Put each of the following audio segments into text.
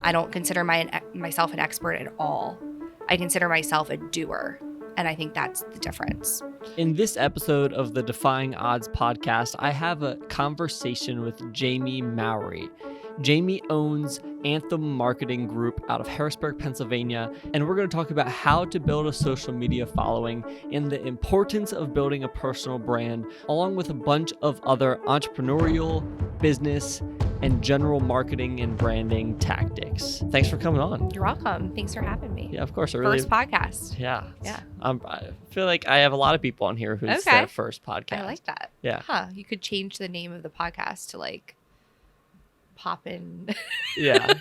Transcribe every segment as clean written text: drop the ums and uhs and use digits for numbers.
I don't consider myself an expert at all. I consider myself a doer. And I think that's the difference. In this episode of the Defying Odds podcast, I have a conversation with Jamie Mowry. Jamie owns Anthem Marketing Group out of Harrisburg, Pennsylvania, and we're going to talk about how to build a social media following and the importance of building a personal brand, along with a bunch of other entrepreneurial, business, and general marketing and branding tactics. Thanks for coming on. You're welcome. Thanks for having me. Yeah, of course. First podcast. Yeah. Yeah. I feel like I have a lot of people on here who's their first podcast. I like that. Yeah. Huh. You could change the name of the podcast to like Poppin'. Yeah.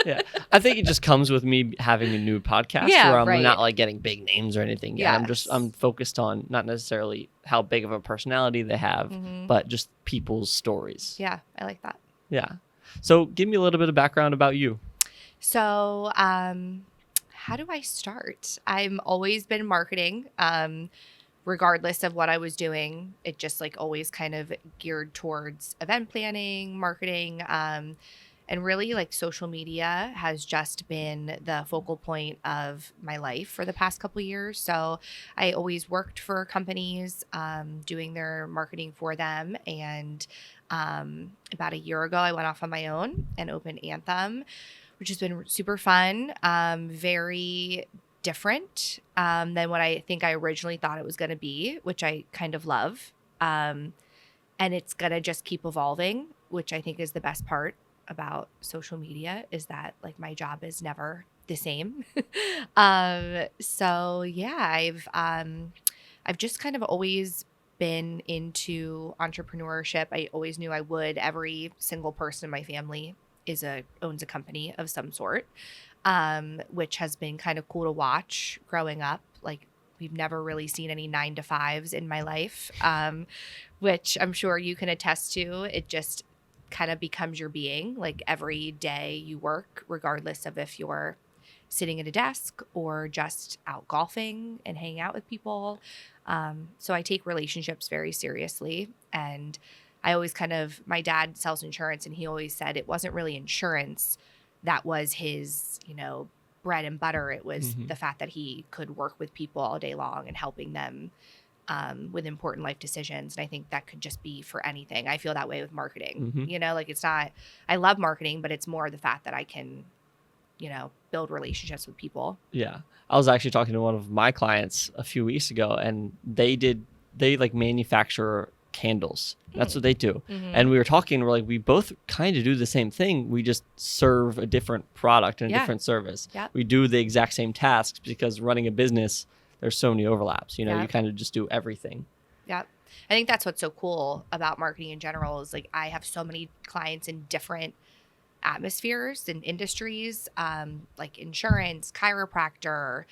Yeah. I think it just comes with me having a new podcast where I'm not like getting big names or anything yet. Yes. I'm focused on not necessarily how big of a personality they have, but just people's stories. Yeah, I like that. Yeah. So give me a little bit of background about you. So how do I start? I've always been marketing, regardless of what I was doing. It just like always kind of geared towards event planning, marketing, and really like social media has just been the focal point of my life for the past couple of years. So I always worked for companies, doing their marketing for them. And about a year ago, I went off on my own and opened Anthem, which has been super fun, very different than what I think I originally thought it was going to be, which I kind of love. And it's going to just keep evolving, which I think is the best part about social media, is that like my job is never the same. So yeah, I've just kind of always been into entrepreneurship. I always knew I would. Every single person in my family owns a company of some sort, which has been kind of cool to watch growing up. Like we've never really seen any 9-to-5s in my life, which I'm sure you can attest to. It just kind of becomes your being. Like every day you work, regardless of if you're sitting at a desk or just out golfing and hanging out with people. So I take relationships very seriously. And I always my dad sells insurance, and he always said it wasn't really insurance that was his, bread and butter. It was the fact that he could work with people all day long and helping them with important life decisions. And I think that could just be for anything. I feel that way with marketing. Like it's not, I love marketing, but it's more the fact that I can build relationships with people. Yeah. I was actually talking to one of my clients a few weeks ago, and they like manufacture candles. That's what they do. And we were talking, we're like, we both kind of do the same thing. We just serve a different product and a different service. Yep. We do the exact same tasks because running a business, there's so many overlaps, you kind of just do everything. Yep. I think that's what's so cool about marketing in general is like I have so many clients in different atmospheres and industries, like insurance, chiropractor,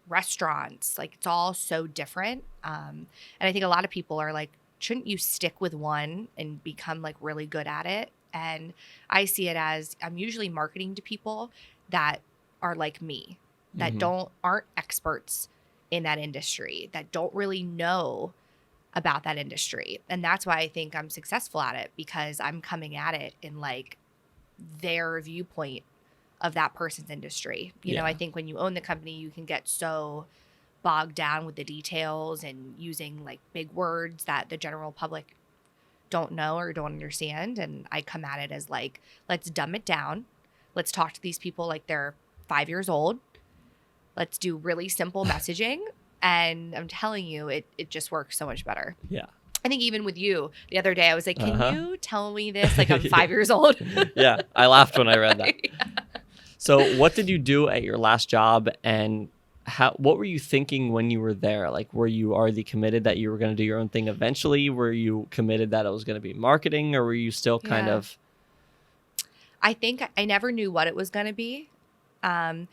restaurants. Like it's all so different. And I think a lot of people are like, shouldn't you stick with one and become like really good at it? And I see it as I'm usually marketing to people that are like me, that aren't experts in that industry, that don't really know about that industry. And that's why I think I'm successful at it, because I'm coming at it in like their viewpoint of that person's industry. You know, I think when you own the company, you can get so bogged down with the details and using like big words that the general public don't know or don't understand. And I come at it as like, let's dumb it down. Let's talk to these people like they're 5 years old. Let's do really simple messaging. And I'm telling you, it just works so much better. Yeah. I think even with you the other day, I was like, can you tell me this? Like I'm 5 years old. Yeah. I laughed when I read that. So what did you do at your last job, and what were you thinking when you were there? Like, were you already committed that you were going to do your own thing eventually? Were you committed that it was going to be marketing, or were you still kind of? I think I never knew what it was going to be. I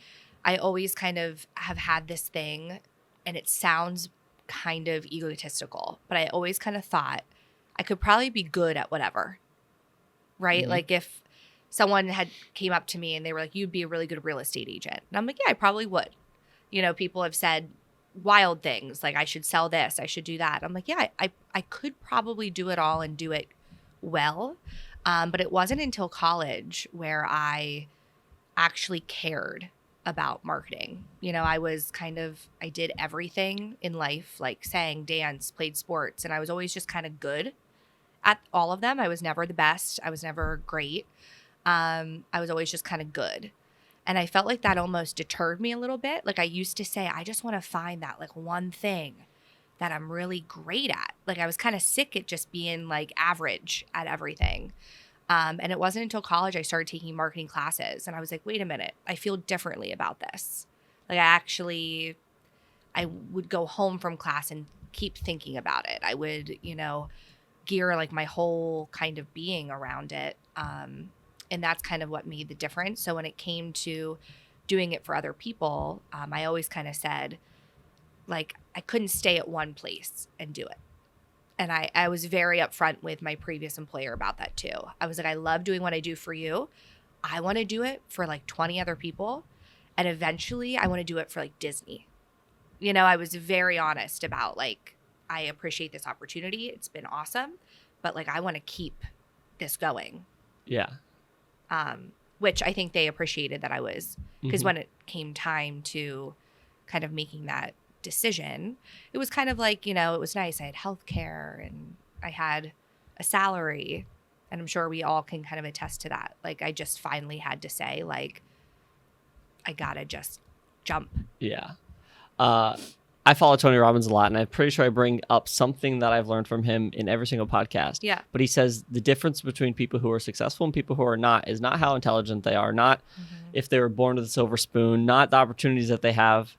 always kind of have had this thing, and it sounds kind of egotistical, but I always kind of thought I could probably be good at whatever, right? Mm-hmm. Like if someone had came up to me and they were like, you'd be a really good real estate agent. And I'm like, yeah, I probably would. You know, people have said wild things like I should sell this, I should do that. I'm like, yeah, I could probably do it all and do it well. But it wasn't until college where I actually cared about marketing. You know, I did everything in life, like sang, dance, played sports, and I was always just kind of good at all of them. I was never the best. I was never great. I was always just kind of good. And I felt like that almost deterred me a little bit. Like I used to say, I just want to find that like one thing that I'm really great at. Like I was kind of sick at just being like average at everything. And it wasn't until college I started taking marketing classes. And I was like, wait a minute, I feel differently about this. Like I would go home from class and keep thinking about it. I would, gear like my whole kind of being around it. And that's kind of what made the difference. So when it came to doing it for other people, I always kind of said, like, I couldn't stay at one place and do it. And I was very upfront with my previous employer about that too. I was like, I love doing what I do for you. I want to do it for like 20 other people. And eventually I want to do it for like Disney. I was very honest about like, I appreciate this opportunity. It's been awesome. But like, I want to keep this going. Yeah. Which I think they appreciated that I was. Because when it came time to kind of making that decision, it was kind of like, it was nice. I had healthcare and I had a salary, and I'm sure we all can kind of attest to that. Like I just finally had to say, like, I gotta just jump. Yeah. I follow Tony Robbins a lot, and I'm pretty sure I bring up something that I've learned from him in every single podcast. Yeah. But he says the difference between people who are successful and people who are not is not how intelligent they are, not if they were born with a silver spoon, not the opportunities that they have,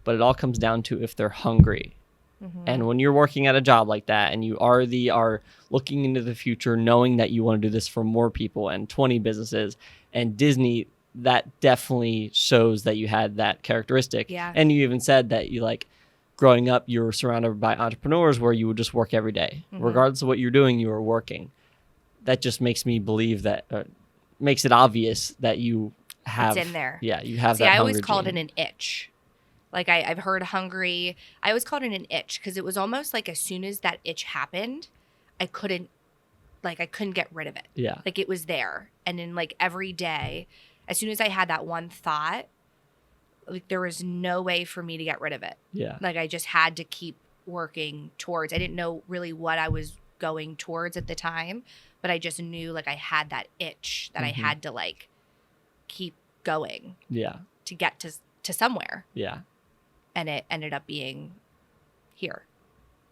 but it all comes down to if they're hungry. And when you're working at a job like that and you already are looking into the future, knowing that you want to do this for more people and 20 businesses and Disney, that definitely shows that you had that characteristic. Yeah. And you even said that you like growing up, you were surrounded by entrepreneurs where you would just work every day. Regardless of what you're doing, you were working. That just makes me believe that, makes it obvious that you have. It's in there. Yeah, you have See, that I always hunger called gene. it an itch. Like I've heard hungry. I always called it an itch because it was almost like as soon as that itch happened, I couldn't get rid of it. Yeah. Like it was there. And then like every day, as soon as I had that one thought, like there was no way for me to get rid of it. Yeah. Like I just had to keep working towards. I didn't know really what I was going towards at the time, but I just knew like I had that itch that I had to like keep going. Yeah. To get to somewhere. Yeah. And it ended up being here.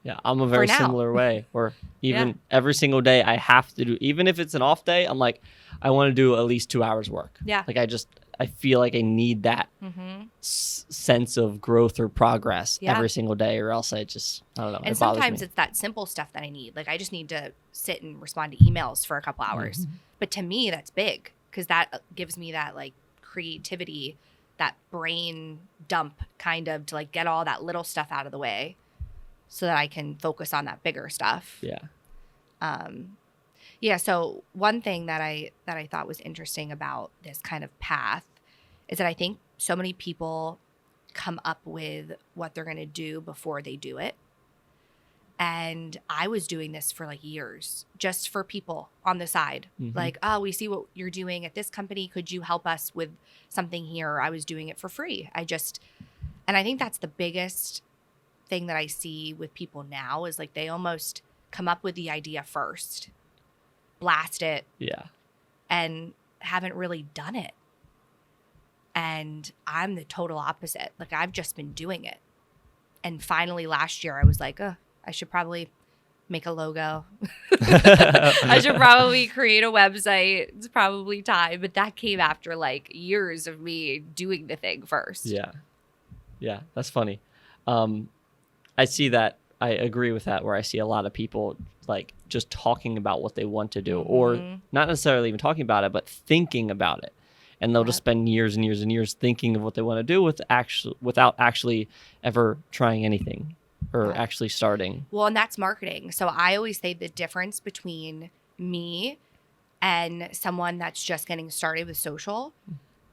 Yeah, I'm a very similar way where even every single day I have to do, even if it's an off day, I'm like, I want to do at least 2 hours work. Yeah. Like I feel like I need that sense of growth or progress every single day, or else I don't know. And sometimes it's that simple stuff that I need. Like I just need to sit and respond to emails for a couple hours. But to me, that's big because that gives me that like creativity, that brain dump kind of to like get all that little stuff out of the way so that I can focus on that bigger stuff. Yeah. So one thing that I thought was interesting about this kind of path is that I think so many people come up with what they're going to do before they do it. And I was doing this for like years, just for people on the side. Like, oh, we see what you're doing at this company. Could you help us with something here? I was doing it for free. And I think that's the biggest thing that I see with people now is like they almost come up with the idea first, blast it, and haven't really done it. And I'm the total opposite. Like I've just been doing it. And finally last year I was like, oh, I should probably make a logo. I should probably create a website. It's probably time. But that came after like years of me doing the thing first. Yeah. Yeah. That's funny. I see that. I agree with that, where I see a lot of people like just talking about what they want to do or not necessarily even talking about it, but thinking about it. And they'll just spend years and years and years thinking of what they want to do without actually ever trying anything or actually starting. Well, and that's marketing. So I always say the difference between me and someone that's just getting started with social,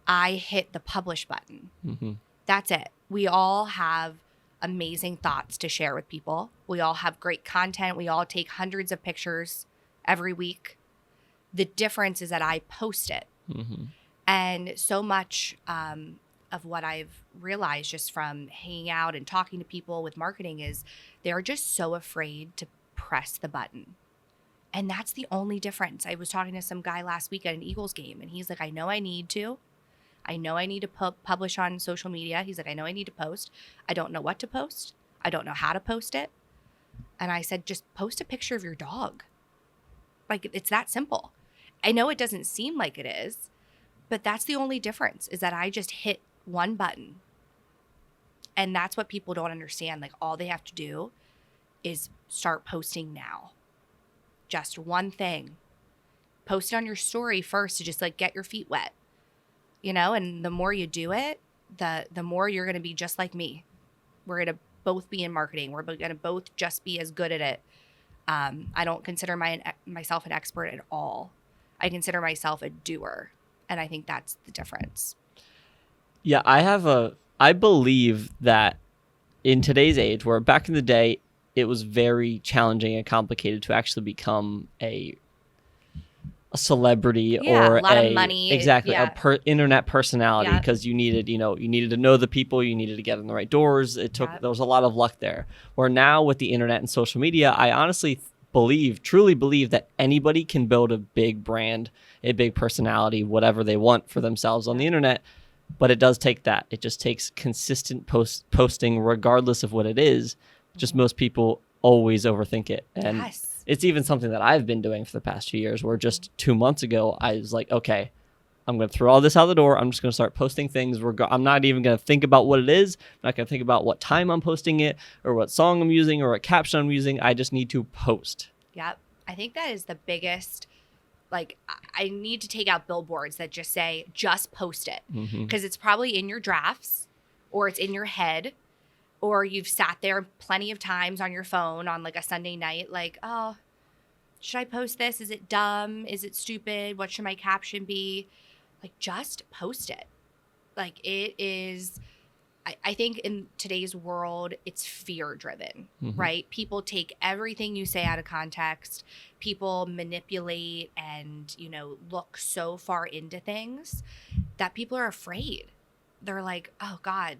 I hit the publish button. That's it. We all have amazing thoughts to share with people. We all have great content. We all take hundreds of pictures every week. The difference is that I post it. And so much of what I've realized just from hanging out and talking to people with marketing is they're just so afraid to press the button. And that's the only difference. I was talking to some guy last week at an Eagles game, and he's like, I know I need to. I know I need to publish on social media. He's like, I know I need to post. I don't know what to post. I don't know how to post it. And I said, just post a picture of your dog. Like, it's that simple. I know it doesn't seem like it is, but that's the only difference, is that I just hit one button. And that's what people don't understand. Like, all they have to do is start posting now. Just one thing. Post it on your story first to just like get your feet wet, you know, and the more you do it, the more you're going to be just like me. We're going to both be in marketing. We're going to both just be as good at it. I don't consider myself an expert at all. I consider myself a doer. And I think that's the difference. Yeah, I believe that in today's age, where back in the day, it was very challenging and complicated to actually become a celebrity or a lot of money. Exactly, Yeah. internet personality, Yeah. because you needed to know the people, you needed to get in the right doors. There was a lot of luck there. Where now with the internet and social media, I honestly truly believe that anybody can build a big brand, a big personality, whatever they want for themselves on the internet. But it does take that. It just takes consistent posting, regardless of what it is. Just most people always overthink it. And it's even something that I've been doing for the past few years, where just 2 months ago, I was like, okay, I'm going to throw all this out the door. I'm just going to start posting things. I'm not even going to think about what it is. I'm not going to think about what time I'm posting it or what song I'm using or what caption I'm using. I just need to post. Yep. I think that is the biggest, like, I need to take out billboards that just say, just post it. Because it's probably in your drafts, or it's in your head, or you've sat there plenty of times on your phone on like a Sunday night, like, oh, should I post this? Is it dumb? Is it stupid? What should my caption be? Like, just post it. Like, it is, I think in today's world, it's fear driven, right? People take everything you say out of context. People manipulate and, look so far into things that people are afraid. They're like, oh God,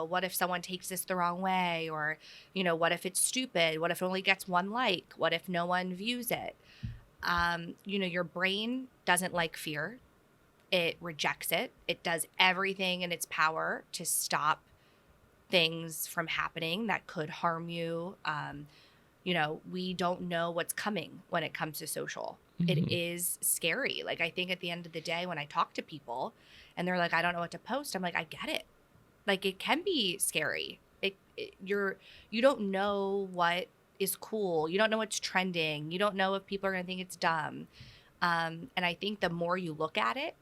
what if someone takes this the wrong way? Or, what if it's stupid? What if it only gets one like? What if no one views it? Your brain doesn't like fear. It rejects it. It does everything in its power to stop things from happening that could harm you. We don't know what's coming when it comes to social. It is scary. Like, I think at the end of the day, when I talk to people and they're like, I don't know what to post, I'm like, I get it. Like, it can be scary. You don't know what is cool. You don't know what's trending. You don't know if people are going to think it's dumb. And I think the more you look at it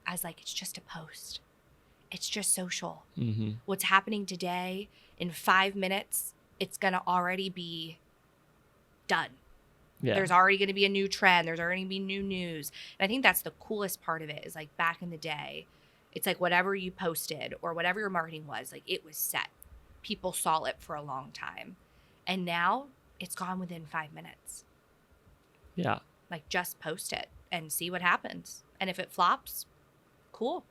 as like, it's just a post. It's just social. What's happening today, in 5 minutes, it's going to already be done. Yeah. There's already going to be a new trend. There's already going to be new news. And I think that's the coolest part of it, is like, back in the day, it's like whatever you posted or whatever your marketing was, like, it was set. People saw it for a long time. And now it's gone within 5 minutes. Yeah. Like, just post it and see what happens. And if it flops, cool.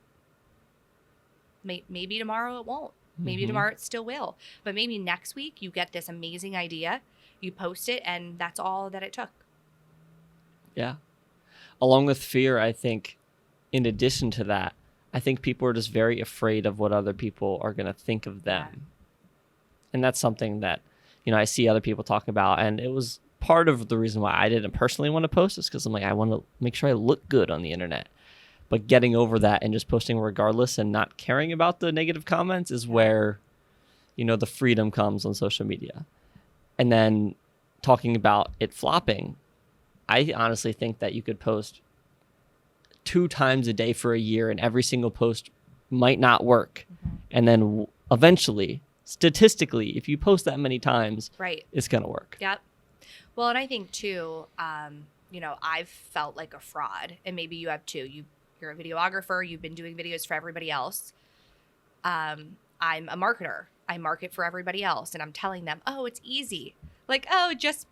Maybe tomorrow it won't. Maybe tomorrow it still will. But maybe next week you get this amazing idea, you post it, and that's all that it took. Yeah. Along with fear, I think, in addition to that, I think people are just very afraid of what other people are going to think of them. Yeah. And that's something that, I see other people talk about. And it was part of the reason why I didn't personally want to post this, because I'm like, I want to make sure I look good on the internet. But getting over that and just posting regardless and not caring about the negative comments is where, the freedom comes on social media. And then talking about it flopping, I honestly think that you could post 2 times a day for a year and every single post might not work. And then eventually, statistically, if you post that many times, it's going to work. Yep. Well, and I think too, I've felt like a fraud, and maybe you have too. You're a videographer. You've been doing videos for everybody else. I'm a marketer. I market for everybody else, and I'm telling them, oh, it's easy. Like, oh, just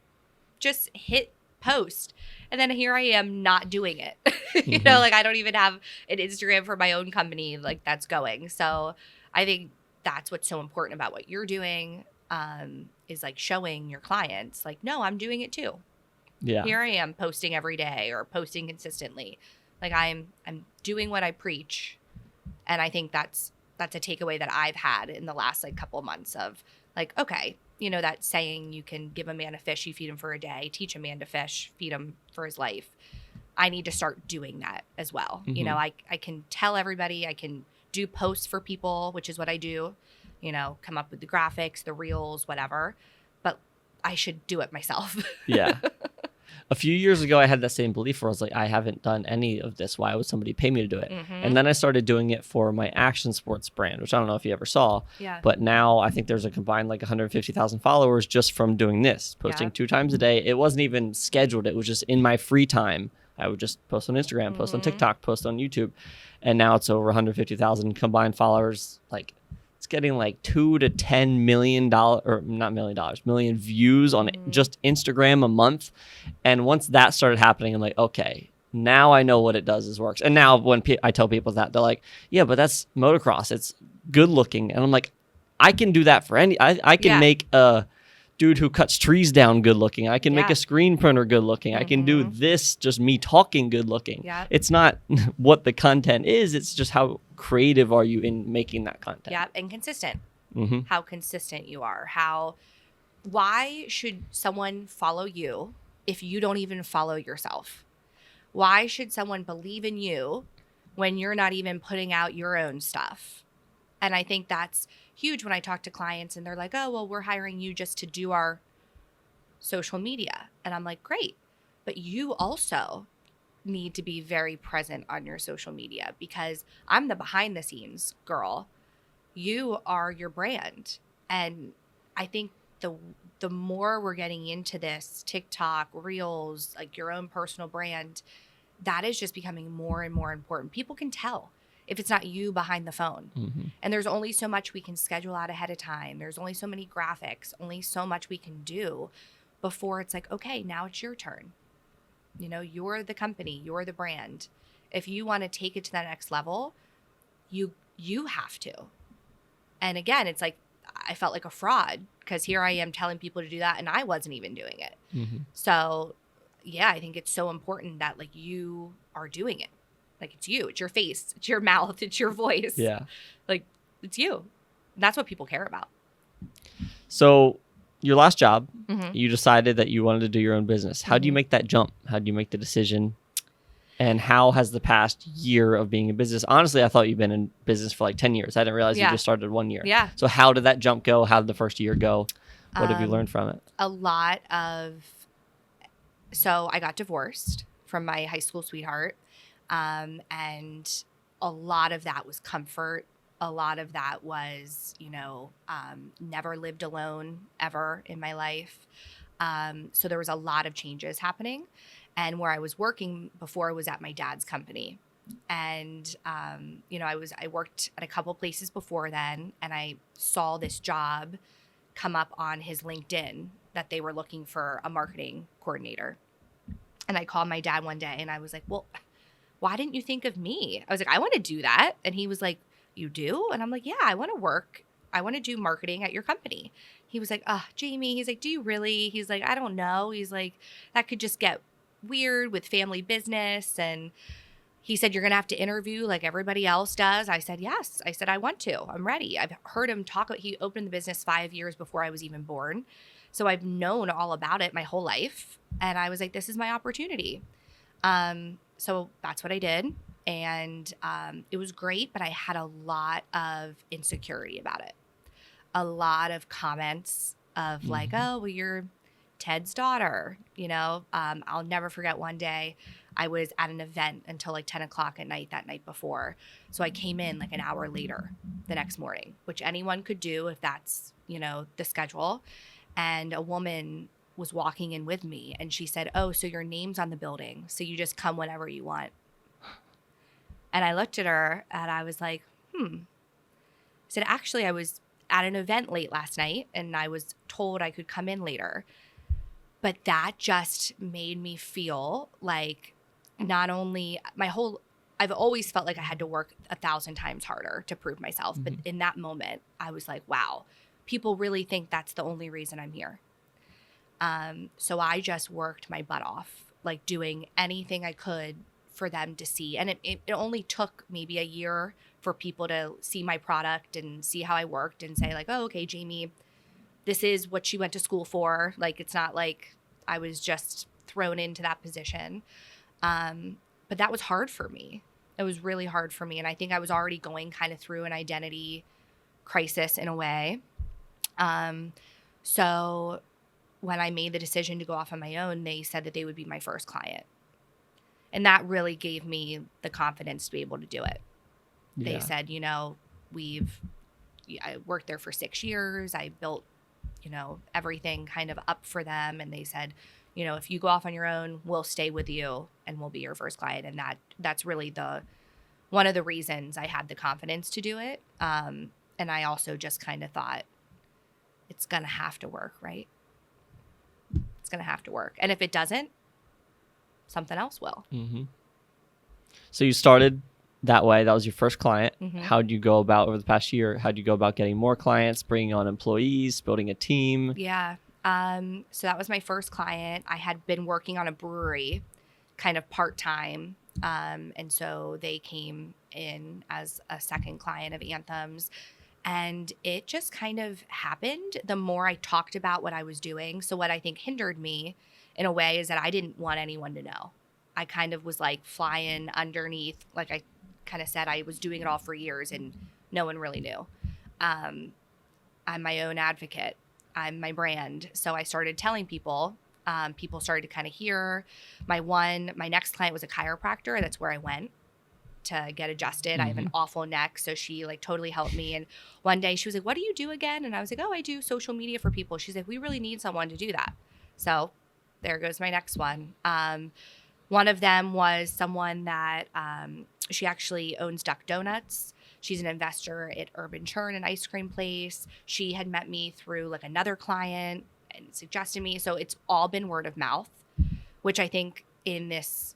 hit post. And then here I am not doing it. You Mhm. know, like I don't even have an Instagram for my own company like that's going. So I think that's what's so important about what you're doing, is like showing your clients like, no, I'm doing it too. Yeah. Here I am posting every day or posting consistently. Like I'm doing what I preach. And I think that's a takeaway that I've had in the last like couple of months of like, okay, you know, that saying, you can give a man a fish, you feed him for a day, teach a man to fish, feed him for his life. I need to start doing that as well. You know, Mhm. I can tell everybody, I can do posts for people, which is what I do, you know, come up with the graphics, the reels, whatever, but I should do it myself. Yeah. A few years ago, I had that same belief where I was like, I haven't done any of this. Why would somebody pay me to do it? And Mm-hmm. then I started doing it for my action sports brand, which I don't know if you ever saw, Yeah. but now I think there's a combined like 150,000 followers just from doing this, posting Yeah. 2 times a day. It wasn't even scheduled. It was just in my free time. I would just post on Instagram, post on Mm-hmm. TikTok, post on YouTube. And now it's over 150,000 combined followers. Like, it's getting like $2 to $10 million, or not $1 million, million views on Mm-hmm. just Instagram a month. And once that started happening, I'm like, okay, now I know what it does is works. And now when I tell people that, they're like, yeah, but that's motocross. It's good looking. And I'm like, I can do that for I can Yeah. make a dude who cuts trees down good looking. I can make Yeah. a screen printer good looking. I can do Mhm. this, just me talking good looking. Yeah. It's not what the content is. It's just how creative are you in making that content. Yeah. And consistent. Mm-hmm. How consistent you are. Why should someone follow you if you don't even follow yourself? Why should someone believe in you when you're not even putting out your own stuff? And I think that's huge when I talk to clients and they're like, oh, well, we're hiring you just to do our social media. And I'm like, great. But you also need to be very present on your social media because I'm the behind the scenes girl. You are your brand. And I think the more we're getting into this TikTok, Reels, like your own personal brand, that is just becoming more and more important. People can tell if it's not you behind the phone. Mm-hmm. And there's only so much we can schedule out ahead of time. There's only so many graphics, only so much we can do before it's like, okay, now it's your turn. You know, you're the company, you're the brand. If you want to take it to that next level, you have to. And again, it's like I felt like a fraud because here I am telling people to do that and I wasn't even doing it. Mm-hmm. So, yeah, I think it's so important that like you are doing it. Like it's you, it's your face, it's your mouth, it's your voice. Yeah. Like it's you. That's what people care about. So your last job, Mm-hmm. you decided that you wanted to do your own business. How do you Mhm. make that jump? How do you make the decision? And how has the past year of being in business? Honestly, I thought you've been in business for like 10 years. I didn't realize you Yeah. just started 1 year. Yeah. So how did that jump go? How did the first year go? What have you Um, learned from it? So I got divorced from my high school sweetheart. And a lot of that was comfort. A lot of that was, never lived alone ever in my life. So there was a lot of changes happening. And where I was working before was at my dad's company. And, I worked at a couple places before then, and I saw this job come up on his LinkedIn that they were looking for a marketing coordinator. And I called my dad one day and I was like, well, why didn't you think of me? I was like, I want to do that. And he was like, you do? And I'm like, yeah, I want to do marketing at your company. He was like, Jamie, he's like, do you really? He's like, I don't know. He's like, that could just get weird with family business. And he said, you're going to have to interview like everybody else does. I said, yes. I said, I want to. I'm ready. I've heard him talk. He opened the business 5 years before I was even born. So I've known all about it my whole life. And I was like, this is my opportunity. So that's what I did. And it was great, but I had a lot of insecurity about it. A lot of comments of like, oh, well, you're Ted's daughter. I'll never forget one day I was at an event until like 10 o'clock at night that night before. So I came in like an hour later the next morning, which anyone could do if that's, the schedule. And a woman was walking in with me and she said, oh, so your name's on the building. So you just come whenever you want. And I looked at her and I was like, I said, actually, I was at an event late last night and I was told I could come in later. But that just made me feel like not only I've always felt like I had to work 1,000 times harder to prove myself. But in that moment, I was like, wow, people really think that's the only reason I'm here. So I just worked my butt off, like doing anything I could for them to see. And it only took maybe a year for people to see my product and see how I worked and say like, oh, okay, Jamie, this is what she went to school for. Like, it's not like I was just thrown into that position. But that was hard for me. It was really hard for me. And I think I was already going kind of through an identity crisis in a way. So when I made the decision to go off on my own, they said that they would be my first client. And that really gave me the confidence to be able to do it. Yeah. They said, I worked there for 6 years. I built, everything kind of up for them. And they said, if you go off on your own, we'll stay with you and we'll be your first client. And that's really one of the reasons I had the confidence to do it. And I also just kind of thought it's going to have to work, right? It's going to have to work. And if it doesn't, something else will. Mm-hmm. So you started that way. That was your first client. Mm-hmm. How did you go about over the past year? How did you go about getting more clients, bringing on employees, building a team? Yeah. So that was my first client. I had been working on a brewery kind of part-time. And so they came in as a second client of Anthem's. And it just kind of happened the more I talked about what I was doing. So what I think hindered me in a way is that I didn't want anyone to know. I kind of was like flying underneath. Like I kind of said, I was doing it all for years and no one really knew. I'm my own advocate. I'm my brand. So I started telling people. People started to kind of hear. My next client was a chiropractor. That's where I went to get adjusted. I have an awful neck. So she like totally helped me. And one day she was like, what do you do again? And I was like, oh, I do social media for people. She's like, we really need someone to do that. So there goes my next one. One of them was someone that she actually owns Duck Donuts. She's an investor at Urban Churn, an ice cream place. She had met me through like another client and suggested me. So it's all been word of mouth, which I think in this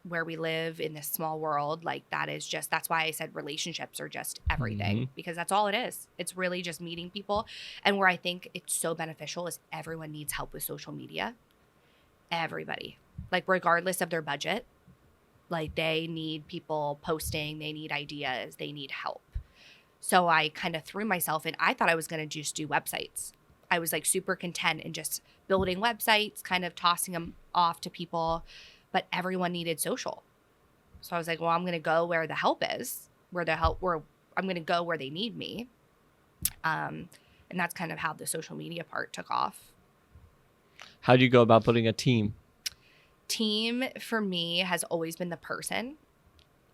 where we live in this small world, like that's why I said relationships are just everything, because that's all it is. It's really just meeting people. And where I think it's so beneficial is everyone needs help with social media. Everybody, like regardless of their budget, like they need people posting, they need ideas, they need help. So I kind of threw myself in. I thought I was going to just do websites. I was like super content in just building websites, kind of tossing them off to people. But everyone needed social. So I was like, well, I'm going to go where the help is, where I'm going to go where they need me. And that's kind of how the social media part took off. How do you go about building a team? Team for me has always been the person.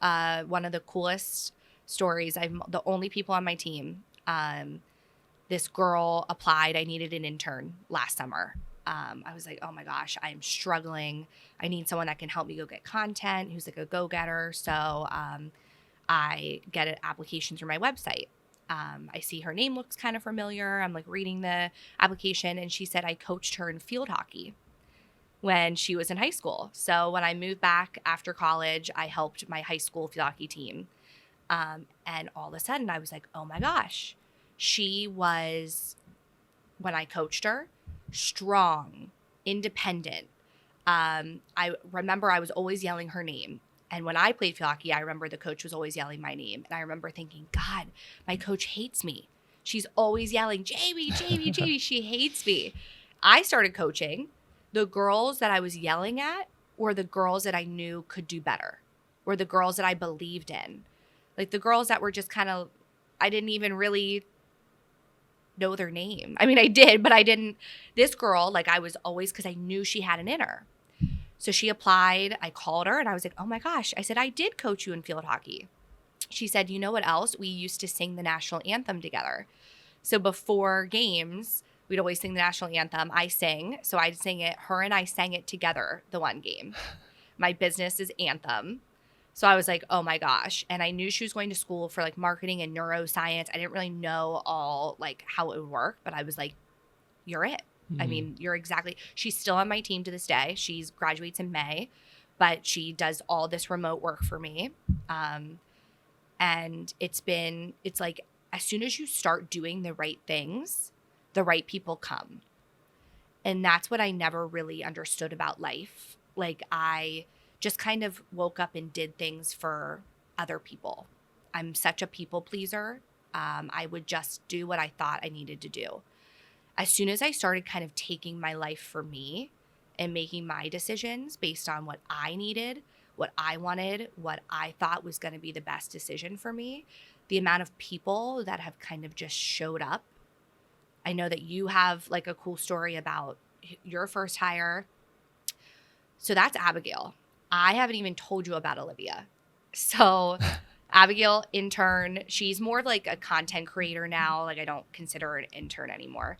One of the coolest stories, I'm the only people on my team. This girl applied. I needed an intern last summer. I was like, oh my gosh, I'm struggling. I need someone that can help me go get content, who's like a go-getter. So I get an application through my website. I see her name looks kind of familiar. I'm like reading the application, and she said I coached her in field hockey when she was in high school. So when I moved back after college, I helped my high school field hockey team. And all of a sudden I was like, oh my gosh, she was, when I coached her, strong, independent. I remember I was always yelling her name. And when I played field hockey, I remember the coach was always yelling my name. And I remember thinking, God, my coach hates me. She's always yelling, Jamie, Jamie, Jamie. She hates me. I started coaching. The girls that I was yelling at were the girls that I knew could do better, were the girls that I believed in. Like the girls that were just kind of, I didn't even really know their name. I mean, I did, but I didn't. This girl, like I was always, because I knew she had an inner. So she applied. I called her and I was like, oh my gosh. I said, I did coach you in field hockey. She said, you know what else? We used to sing the national anthem together. So before games, we'd always sing the national anthem. I sing. So I'd sing it. Her and I sang it together the one game. My business is Anthem. So I was like, oh my gosh. And I knew she was going to school for like marketing and neuroscience. I didn't really know all like how it would work, but I was like, you're it. I mean, she's still on my team to this day. She's graduates in May, but she does all this remote work for me. And it's like, as soon as you start doing the right things, the right people come. And that's what I never really understood about life. Like, I just kind of woke up and did things for other people. I'm such a people pleaser. I would just do what I thought I needed to do. As soon as I started kind of taking my life for me and making my decisions based on what I needed, what I wanted, what I thought was going to be the best decision for me, the amount of people that have kind of just showed up. I know that you have like a cool story about your first hire. So that's Abigail. I haven't even told you about Olivia. So Abigail, intern, she's more of like a content creator now. Like, I don't consider her an intern anymore.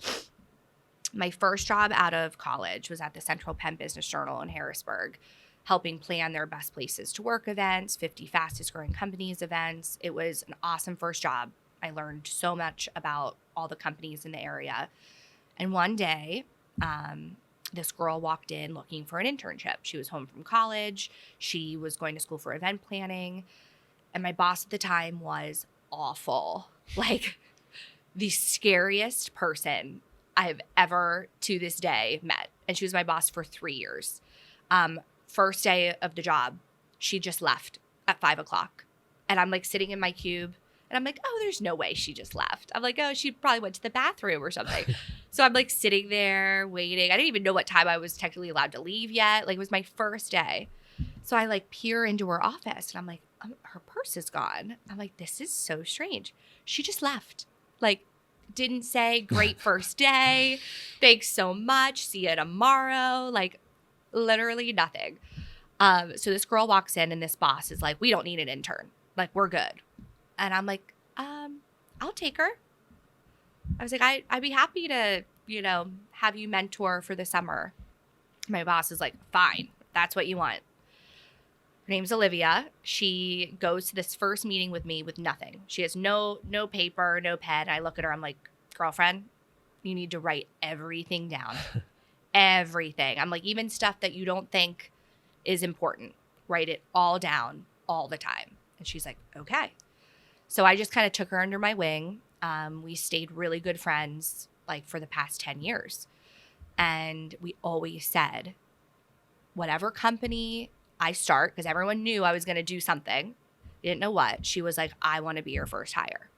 My first job out of college was at the Central Penn Business Journal in Harrisburg, helping plan their best places to work events, 50 fastest growing companies events. It was an awesome first job. I learned so much about all the companies in the area. And one day, this girl walked in looking for an internship. She was home from college. She was going to school for event planning. And my boss at the time was awful. Like, the scariest person I've ever, to this day, met. And she was my boss for 3 years. First day of the job, she just left at 5:00. And I'm like sitting in my cube. And I'm like, oh, there's no way she just left. I'm like, oh, she probably went to the bathroom or something. So I'm like sitting there waiting. I didn't even know what time I was technically allowed to leave yet. Like, it was my first day. So I like peer into her office and I'm like, her purse is gone. I'm like, this is so strange. She just left. Like, didn't say great first day. Thanks so much. See you tomorrow. Like, literally nothing. So this girl walks in and this boss is like, we don't need an intern. Like, we're good. And I'm like, I'll take her. I was like, I'd be happy to, have you mentor for the summer. My boss is like, fine, that's what you want. Her name's Olivia. She goes to this first meeting with me with nothing. She has no paper, no pen. I look at her, I'm like, girlfriend, you need to write everything down. Everything. I'm like, even stuff that you don't think is important, write it all down all the time. And she's like, okay. So I just kind of took her under my wing. We stayed really good friends like for the past 10 years. And we always said, whatever company I start, because everyone knew I was going to do something, didn't know what, she was like, I want to be your first hire.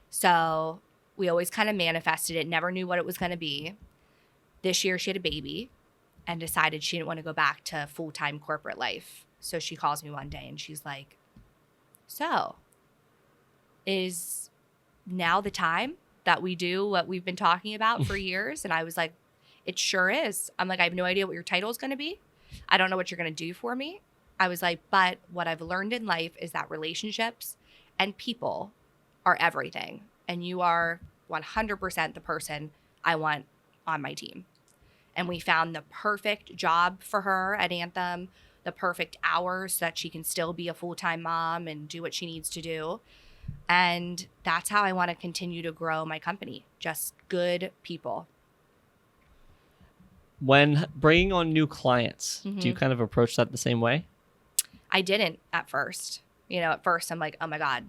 So we always kind of manifested it, never knew what it was going to be. This year she had a baby and decided she didn't want to go back to full-time corporate life. So she calls me one day and she's like, so is now the time that we do what we've been talking about for years? And I was like, it sure is. I'm like, I have no idea what your title is going to be. I don't know what you're going to do for me. I was like, but what I've learned in life is that relationships and people are everything. And you are 100% the person I want on my team. And we found the perfect job for her at Anthem, the perfect hours so that she can still be a full-time mom and do what she needs to do. And that's how I want to continue to grow my company. Just good people. When bringing on new clients, do you kind of approach that the same way? I didn't at first. At first I'm like, oh my God,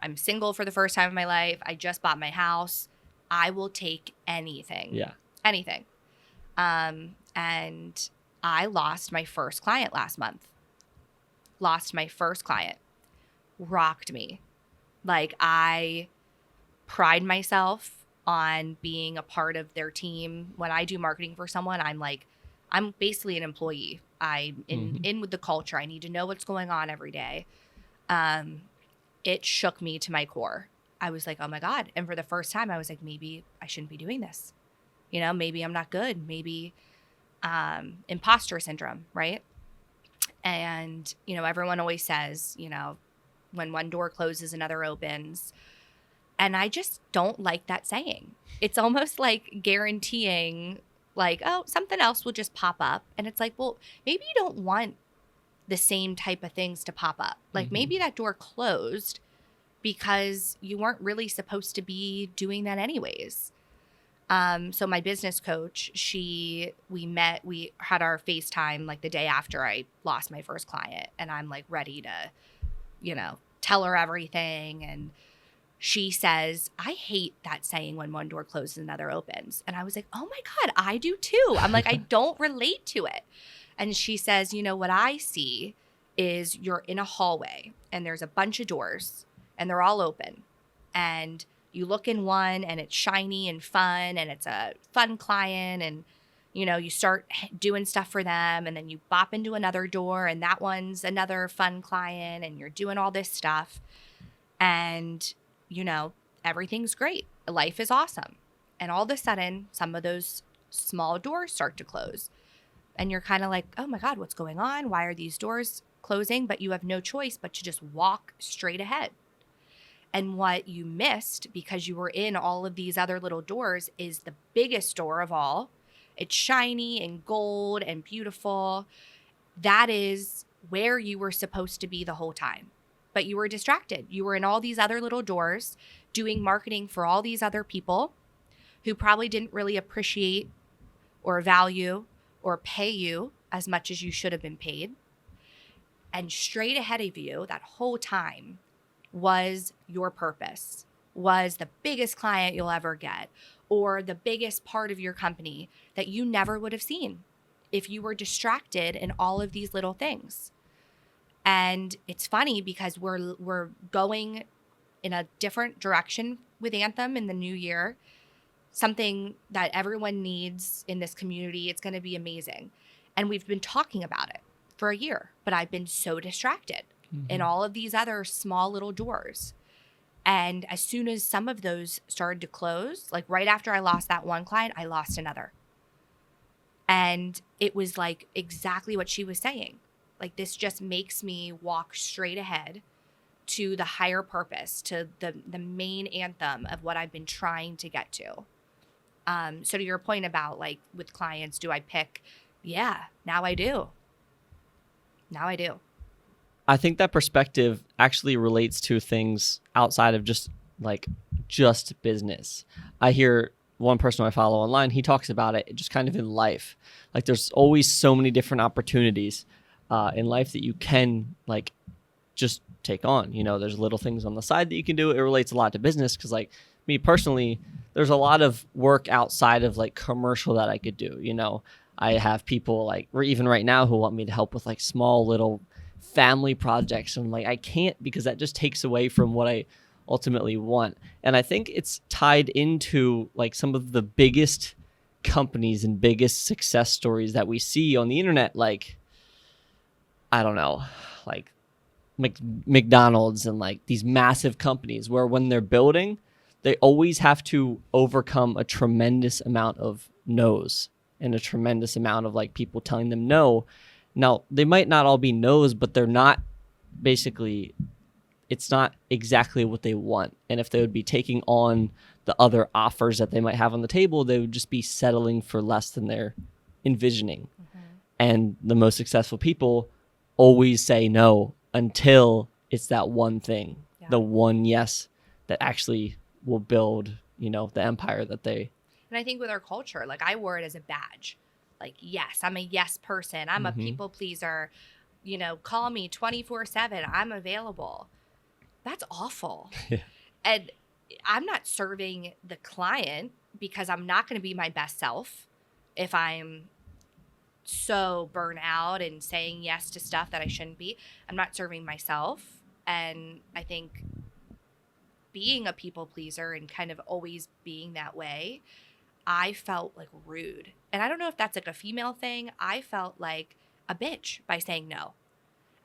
I'm single for the first time in my life. I just bought my house. I will take anything. Yeah. Anything. And I lost my first client last month. Lost my first client. Rocked me. Like, I pride myself on being a part of their team. When I do marketing for someone, I'm basically an employee. I'm in with the culture. I need to know what's going on every day. It shook me to my core. I was like, oh my God. And for the first time, I was like, maybe I shouldn't be doing this. Maybe I'm not good. Maybe imposter syndrome, right? And, everyone always says, when one door closes, another opens. And I just don't like that saying. It's almost like guaranteeing, like, oh, something else will just pop up. And it's like, well, maybe you don't want the same type of things to pop up. Like, maybe that door closed because you weren't really supposed to be doing that anyways. So my business coach, we had our FaceTime like the day after I lost my first client, and I'm like ready to, tell her everything. And she says, I hate that saying when one door closes, another opens. And I was like, oh my God, I do too. I'm like, I don't relate to it. And she says, what I see is you're in a hallway and there's a bunch of doors and they're all open. And you look in one and it's shiny and fun and it's a fun client, and you start doing stuff for them, and then you bop into another door and that one's another fun client, and you're doing all this stuff, and everything's great. Life is awesome. And all of a sudden, some of those small doors start to close. And you're kind of like, oh my God, what's going on? Why are these doors closing? But you have no choice but to just walk straight ahead. And what you missed because you were in all of these other little doors is the biggest door of all. It's shiny and gold and beautiful. That is where you were supposed to be the whole time. But you were distracted. You were in all these other little doors doing marketing for all these other people who probably didn't really appreciate or value or pay you as much as you should have been paid. And straight ahead of you that whole time was your purpose, was the biggest client you'll ever get, or the biggest part of your company that you never would have seen if you were distracted in all of these little things. And it's funny because we're going in a different direction with Anthem in the new year, something that everyone needs in this community. It's going to be amazing. And we've been talking about it for a year, but I've been so distracted in all of these other small little doors. And as soon as some of those started to close, like right after I lost that one client, I lost another. And it was like exactly what she was saying. Like, this just makes me walk straight ahead to the higher purpose, to the main anthem of what I've been trying to get to. So to your point about like with clients, do I pick? Yeah, now I do. Now I do. I think that perspective actually relates to things outside of just business. I hear one person I follow online, he talks about it just kind of in life. Like, there's always so many different opportunities in life that you can just take on. There's little things on the side that you can do. It relates a lot to business because me personally, there's a lot of work outside of commercial that I could do. I have people or even right now who want me to help with small little family projects, and I can't because that just takes away from what I ultimately want. And I think it's tied into some of the biggest companies and biggest success stories that we see on the internet, I don't know, McDonald's and these massive companies where when they're building, they always have to overcome a tremendous amount of no's and a tremendous amount of people telling them no. Now, they might not all be no's, but they're not it's not exactly what they want. And if they would be taking on the other offers that they might have on the table, they would just be settling for less than they're envisioning. And the most successful people always say no until it's that one thing, the one yes that actually will build, the empire that they. And I think with our culture, I wore it as a badge. Yes, I'm a yes person. I'm a people pleaser. Call me 24/7. I'm available. That's awful. And I'm not serving the client because I'm not going to be my best self if I'm so burnt out and saying yes to stuff that I shouldn't be. I'm not serving myself. And I think being a people pleaser and kind of always being that way, I felt rude. And I don't know if that's a female thing. I felt like a bitch by saying no.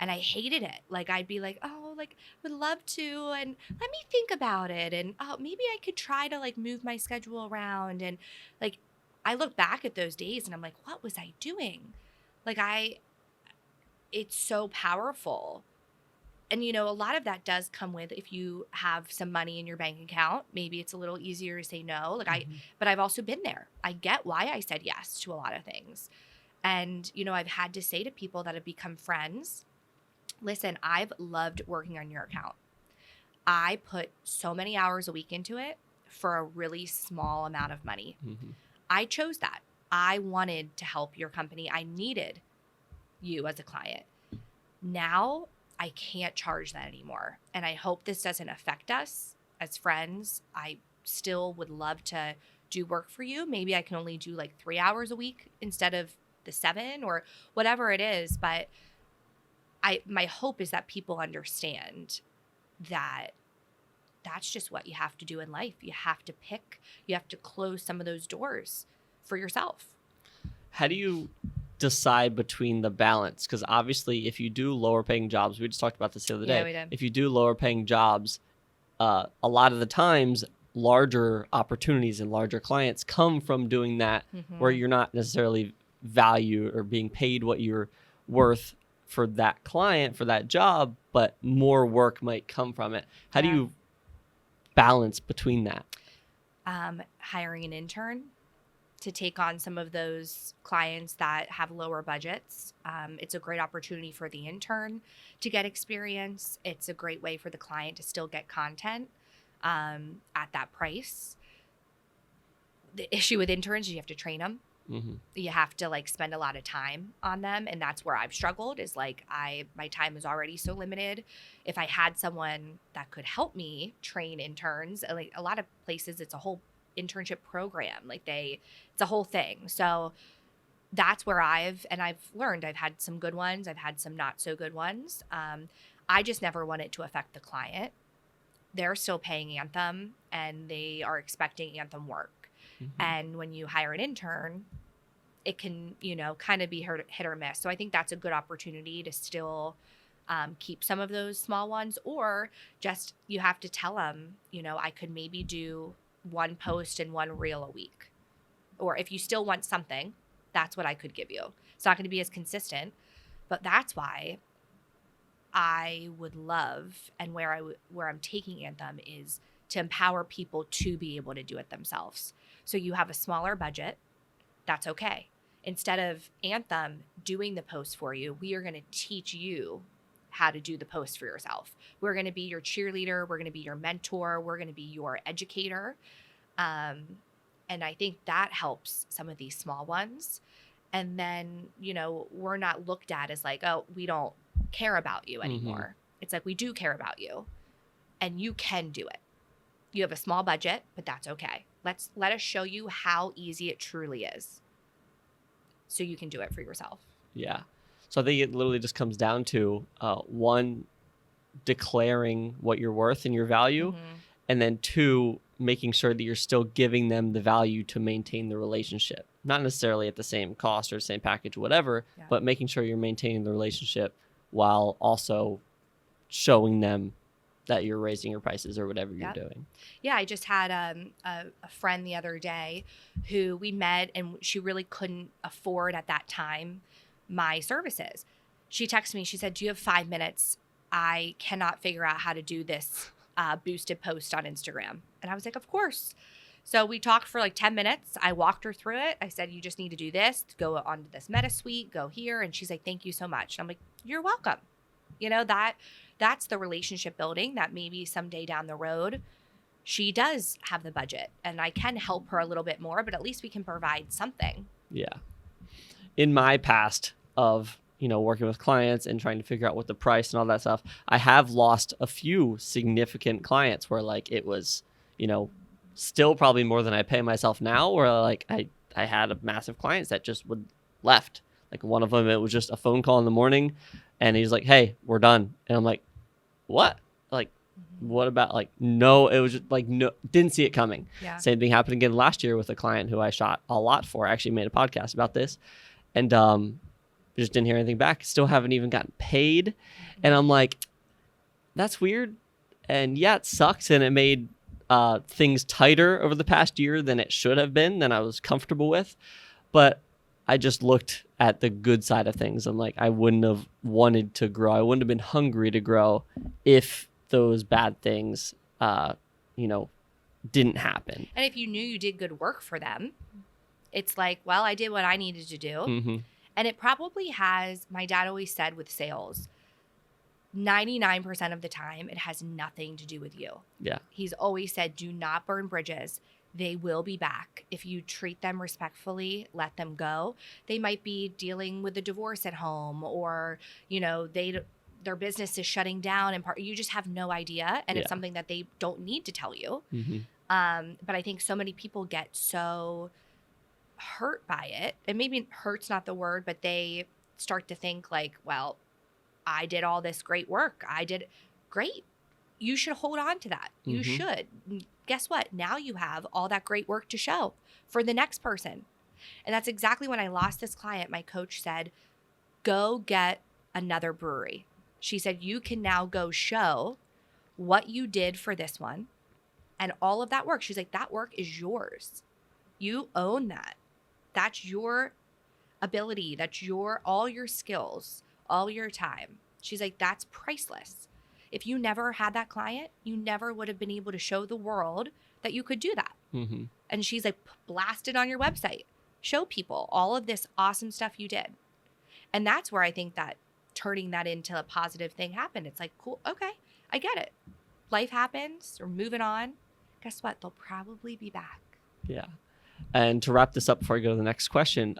And I hated it. I'd be would love to, and let me think about it. And maybe I could try to move my schedule around. And I look back at those days and I'm like, what was I doing? It's so powerful. And, a lot of that does come with if you have some money in your bank account, maybe it's a little easier to say no. But I've also been there. I get why I said yes to a lot of things. And, I've had to say to people that have become friends, listen, I've loved working on your account. I put so many hours a week into it for a really small amount of money. Mm-hmm. I chose that. I wanted to help your company. I needed you as a client. Now I can't charge that anymore. And I hope this doesn't affect us as friends. I still would love to do work for you. Maybe I can only do like 3 hours a week instead of the 7 or whatever it is. But my hope is that people understand that that's just what you have to do in life. You have to close some of those doors for yourself. How do you decide between the balance? Because obviously, if you do lower paying jobs, we just talked about this the other day. We did. If you do lower paying jobs, a lot of the times, larger opportunities and larger clients come from doing that, where you're not necessarily valued or being paid what you're worth for that client, for that job, but more work might come from it. How do you balance between that? Hiring an intern to take on some of those clients that have lower budgets. It's a great opportunity for the intern to get experience. It's a great way for the client to still get content at that price. The issue with interns is you have to train them. Mm-hmm. You have to like spend a lot of time on them. And that's where I've struggled is like my time is already so limited. If I had someone that could help me train interns, like a lot of places, it's a whole internship program. It's a whole thing. So that's where I've learned. I've had some good ones. I've had some not so good ones. I just never want it to affect the client. They're still paying Anthem and they are expecting Anthem work. Mm-hmm. And when you hire an intern, it can, kind of be hit or miss. So I think that's a good opportunity to still keep some of those small ones, or just you have to tell them, I could maybe do one post and one reel a week. Or if you still want something, that's what I could give you. It's not going to be as consistent, but that's why I would love, and where I'm taking Anthem is to empower people to be able to do it themselves. So you have a smaller budget, that's okay. Instead of Anthem doing the post for you, we are going to teach you how to do the post for yourself. We're going to be your cheerleader. We're going to be your mentor. We're going to be your educator. And I think that helps some of these small ones. And then, we're not looked at as like, oh, we don't care about you anymore. Mm-hmm. It's like, we do care about you and you can do it. You have a small budget, but that's okay. Let us show you how easy it truly is so you can do it for yourself. Yeah. So I think it literally just comes down to one, declaring what you're worth and your value, mm-hmm. and then two, making sure that you're still giving them the value to maintain the relationship. Not necessarily at the same cost or same package, whatever, but making sure you're maintaining the relationship while also showing them that you're raising your prices or whatever you're doing. Yeah, I just had a friend the other day who we met and she really couldn't afford at that time my services. She texted me, she said, do you have 5 minutes? I cannot figure out how to do this boosted post on Instagram. And I was like, of course. So we talked for like 10 minutes. I walked her through it. I said, you just need to do this, go onto this meta suite, go here. And she's like, thank you so much. And I'm like, you're welcome. That's the relationship building that maybe someday down the road, she does have the budget and I can help her a little bit more, but at least we can provide something. Yeah. In my past of, working with clients and trying to figure out what the price and all that stuff, I have lost a few significant clients where like it was, still probably more than I pay myself now, where like I had a massive clients that just left. Like one of them, it was just a phone call in the morning and he's like, hey, we're done. And I'm like, what? Like, what about like, no, it was just like, no, didn't see it coming. Yeah. Same thing happened again last year with a client who I shot a lot for. I actually made a podcast about this and just didn't hear anything back. Still haven't even gotten paid. And I'm like, that's weird. And yeah, it sucks. And it made things tighter over the past year than it should have been, than I was comfortable with. But I just looked at the good side of things. I'm like, I wouldn't have wanted to grow. I wouldn't have been hungry to grow if those bad things, didn't happen. And if you knew you did good work for them, it's like, well, I did what I needed to do. Mm-hmm. And it probably has, my dad always said with sales, 99% of the time, it has nothing to do with you. Yeah. He's always said, do not burn bridges. They will be back. If you treat them respectfully, let them go. They might be dealing with a divorce at home, or, their business is shutting down, and you just have no idea. And it's something that they don't need to tell you. Mm-hmm. But I think so many people get so hurt by it. And maybe hurt's not the word, but they start to think like, well, I did all this great work. I did great. You should hold on to that. You should. Guess what? Now you have all that great work to show for the next person. And that's exactly when I lost this client. My coach said, go get another brewery. She said, you can now go show what you did for this one and all of that work. She's like, that work is yours. You own that. That's your ability. That's all your skills, all your time. She's like, that's priceless. If you never had that client, you never would have been able to show the world that you could do that. Mm-hmm. And she's like, blast it on your website. Show people all of this awesome stuff you did. And that's where I think that turning that into a positive thing happened. It's like, cool, okay, I get it. Life happens, we're moving on. Guess what? They'll probably be back. Yeah. And to wrap this up before I go to the next question,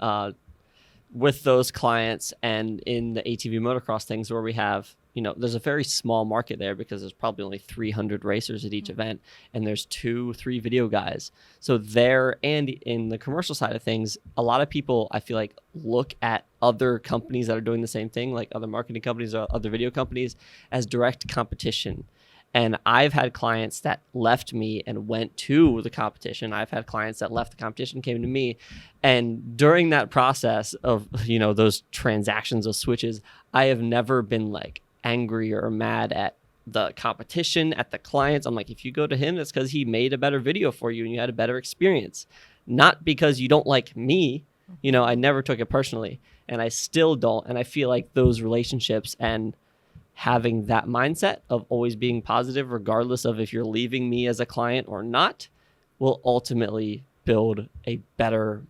with those clients and in the ATV motocross things where we have, there's a very small market there because there's probably only 300 racers at each event, and there's 2-3 video guys. So there, and in the commercial side of things, a lot of people, I feel like, look at other companies that are doing the same thing, like other marketing companies or other video companies, as direct competition. And I've had clients that left me and went to the competition. I've had clients that left the competition, came to me. And during that process of, those transactions, those switches, I have never been like angry or mad at the competition, at the clients. I'm like, if you go to him, that's because he made a better video for you and you had a better experience. Not because you don't like me. I never took it personally, and I still don't. And I feel like those relationships and having that mindset of always being positive, regardless of if you're leaving me as a client or not, will ultimately build a better,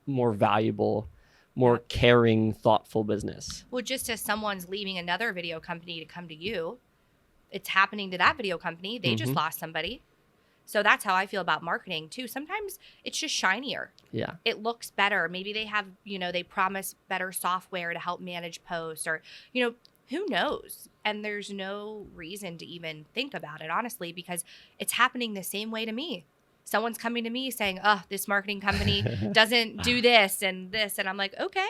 more valuable, more caring, thoughtful business. Well, just as someone's leaving another video company to come to you, it's happening to that video company. They just lost somebody. So that's how I feel about marketing too. Sometimes it's just shinier. Yeah. It looks better. Maybe they have, they promise better software to help manage posts, or, who knows? And there's no reason to even think about it, honestly, because it's happening the same way to me. Someone's coming to me saying, oh, this marketing company doesn't do this and this. And I'm like, okay.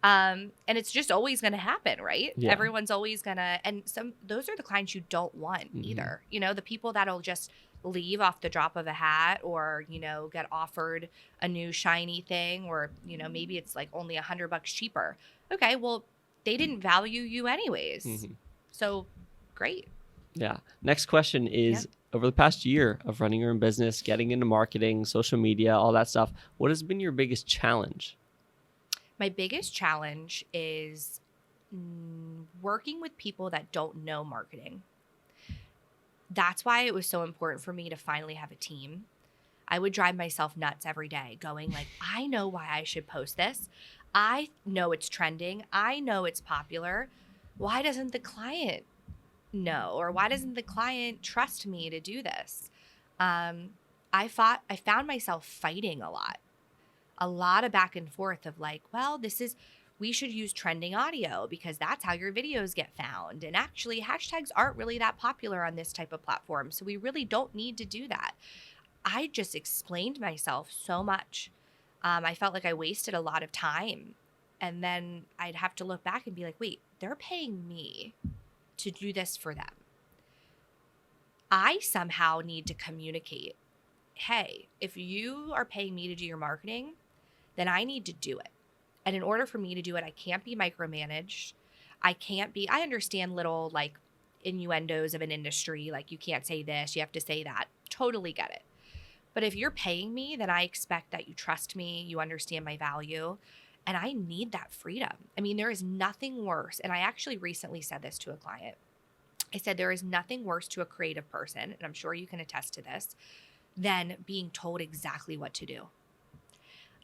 And it's just always going to happen, right? Yeah. Everyone's always going to, and those are the clients you don't want either. The people that'll just leave off the drop of a hat, or, get offered a new shiny thing, or, maybe it's like only $100 cheaper. Okay, well, they didn't value you anyways. So great. Yeah. Next question is, over the past year of running your own business, getting into marketing, social media, all that stuff, what has been your biggest challenge? My biggest challenge is working with people that don't know marketing. That's why it was so important for me to finally have a team. I would drive myself nuts every day going like, I know why I should post this. I know it's trending. I know it's popular. Why doesn't the client know? Or why doesn't the client trust me to do this? I found myself fighting a lot of back and forth of like, well, we should use trending audio because that's how your videos get found. And actually, hashtags aren't really that popular on this type of platform. So we really don't need to do that. I just explained myself so much. I felt like I wasted a lot of time. And then I'd have to look back and be like, wait, they're paying me to do this for them. I somehow need to communicate, hey, if you are paying me to do your marketing, then I need to do it. And in order for me to do it, I can't be micromanaged. I understand little like innuendos of an industry, like you can't say this, you have to say that. Totally get it. But if you're paying me, then I expect that you trust me, you understand my value, and I need that freedom. I mean, there is nothing worse. And I actually recently said this to a client. I said, there is nothing worse to a creative person, and I'm sure you can attest to this, than being told exactly what to do.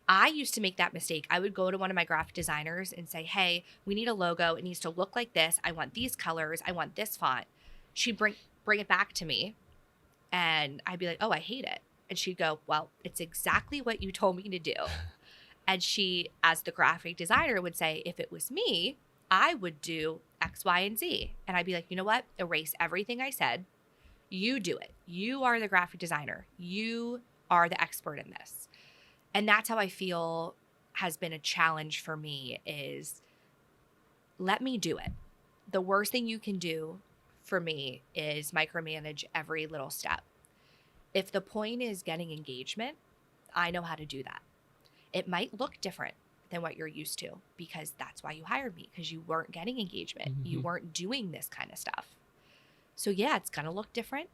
I used to make that mistake. I would go to one of my graphic designers and say, hey, we need a logo. It needs to look like this. I want these colors. I want this font. She'd bring it back to me and I'd be like, oh, I hate it. And she'd go, well, it's exactly what you told me to do. And she, as the graphic designer, would say, if it was me, I would do X, Y, and Z. And I'd be like, you know what? Erase everything I said. You do it. You are the graphic designer. You are the expert in this. And that's how I feel has been a challenge for me is let me do it. The worst thing you can do for me is micromanage every little step. If the point is getting engagement, I know how to do that. It might look different than what you're used to because that's why you hired me, because you weren't getting engagement. Mm-hmm. You weren't doing this kind of stuff. So yeah, it's going to look different.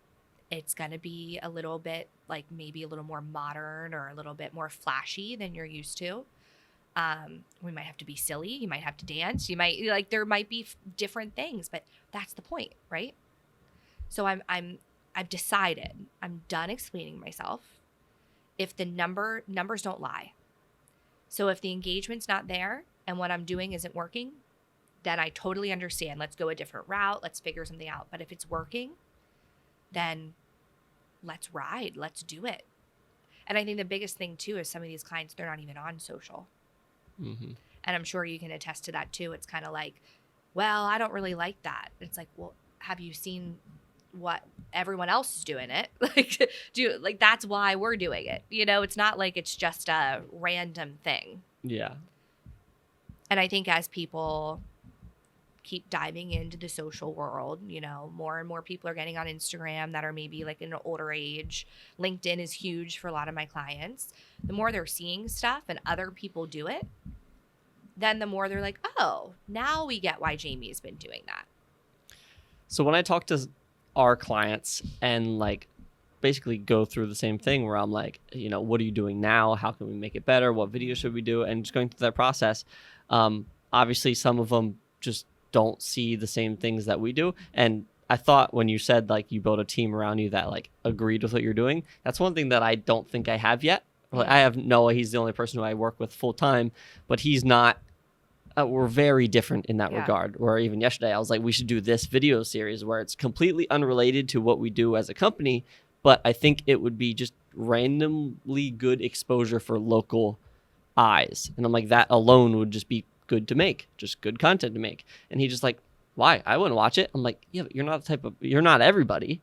It's going to be a little bit like maybe a little more modern or a little bit more flashy than you're used to. We might have to be silly. You might have to dance. You might there might be different things, but that's the point, right? So I've decided I'm done explaining myself. If the numbers don't lie. So if the engagement's not there and what I'm doing isn't working, then I totally understand. Let's go a different route. Let's figure something out. But if it's working, then let's ride. Let's do it. And I think the biggest thing too is some of these clients, they're not even on social. Mm-hmm. And I'm sure you can attest to that too. It's kind of like, well, I don't really like that. It's like, well, have you seen what everyone else is doing it? That's why we're doing it. It's not like it's just a random thing. Yeah. And I think as people keep diving into the social world, more and more people are getting on Instagram that are maybe like in an older age. LinkedIn is huge for a lot of my clients. The more they're seeing stuff and other people do it, then the more they're like, oh, now we get why Jamie's been doing that. So when I talk to our clients and basically go through the same thing where I'm like, what are you doing now? How can we make it better? What video should we do? And just going through that process. Obviously some of them just don't see the same things that we do. And I thought when you said you build a team around you that agreed with what you're doing, that's one thing that I don't think I have yet. I have Noah. He's the only person who I work with full time, but he's not. We're very different in that regard. Where even yesterday I was like, we should do this video series where it's completely unrelated to what we do as a company, but I think it would be just randomly good exposure for local eyes. And I'm like, that alone would just be good to make, just good content to make. And he just like, why? I wouldn't watch it. I'm like, yeah, but you're not everybody.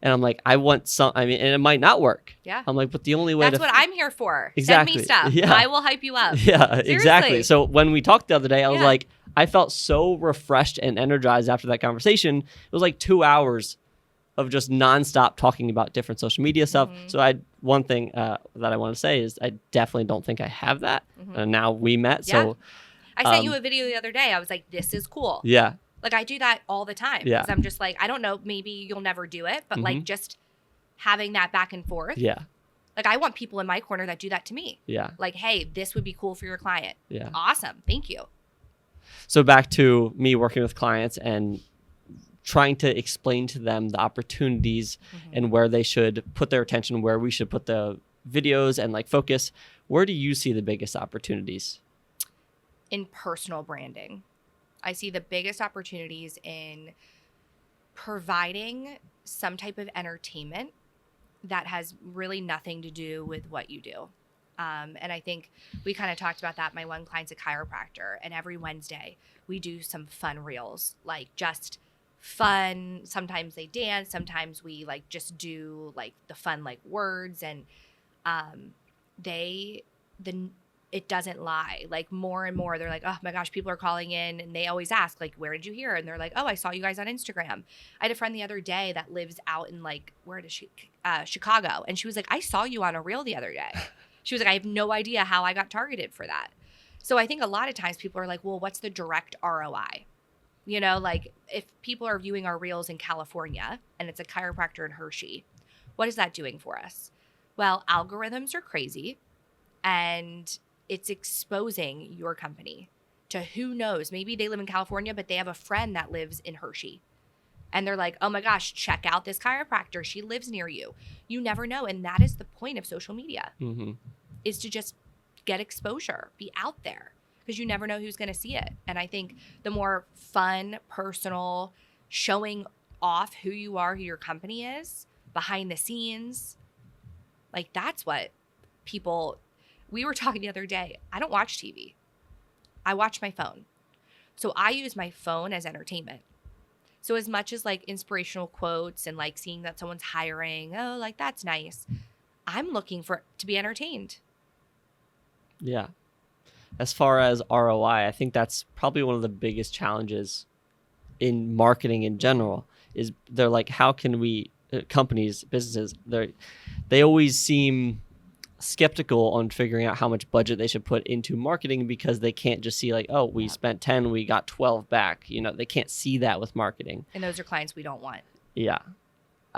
And I'm like, and it might not work. Yeah. I'm like, but the only way That's what I'm here for. Exactly. Send me stuff. Yeah. I will hype you up. Yeah, Seriously. exactly. So when we talked the other day, I was like, I felt so refreshed and energized after that conversation. It was like 2 hours of just nonstop talking about different social media stuff. Mm-hmm. So one thing that I want to say is I definitely don't think I have that. Mm-hmm. And now we met. Yeah. So I sent you a video the other day. I was like, this is cool. Yeah. I do that all the time. Yeah. Because I'm just like, I don't know, maybe you'll never do it, but mm-hmm. just having that back and forth. Yeah. I want people in my corner that do that to me. Yeah. Hey, this would be cool for your client. Yeah. Awesome. Thank you. So back to me working with clients and trying to explain to them the opportunities mm-hmm. and where they should put their attention, where we should put the videos and focus. Where do you see the biggest opportunities? In personal branding. I see the biggest opportunities in providing some type of entertainment that has really nothing to do with what you do. And I think we kind of talked about that. My one client's a chiropractor, and every Wednesday we do some fun reels, just fun. Sometimes they dance. Sometimes we just do the fun words, and it doesn't lie. More and more, they're like, oh my gosh, people are calling in and they always ask, where did you hear? And they're like, oh, I saw you guys on Instagram. I had a friend the other day that lives out in where does she? Chicago. And she was like, I saw you on a reel the other day. She was like, I have no idea how I got targeted for that. So I think a lot of times people are like, well, what's the direct ROI? If people are viewing our reels in California and it's a chiropractor in Hershey, what is that doing for us? Well, algorithms are crazy, and it's exposing your company to who knows. Maybe they live in California, but they have a friend that lives in Hershey. And they're like, oh my gosh, check out this chiropractor. She lives near you. You never know. And that is the point of social media, mm-hmm. is to just get exposure, be out there, because you never know who's going to see it. And I think the more fun, personal, showing off who you are, who your company is, behind the scenes, like that's what people, we were talking the other day, I don't watch TV. I watch my phone. So I use my phone as entertainment. So as much as like inspirational quotes and like seeing that someone's hiring, oh, like that's nice, I'm looking to be entertained. Yeah. As far as ROI, I think that's probably one of the biggest challenges in marketing in general is they're like, how can we, companies, businesses, they always seem skeptical on figuring out how much budget they should put into marketing because they can't just see like, oh, we spent 10, we got 12 back. You know, they can't see that with marketing. And those are clients we don't want. Yeah.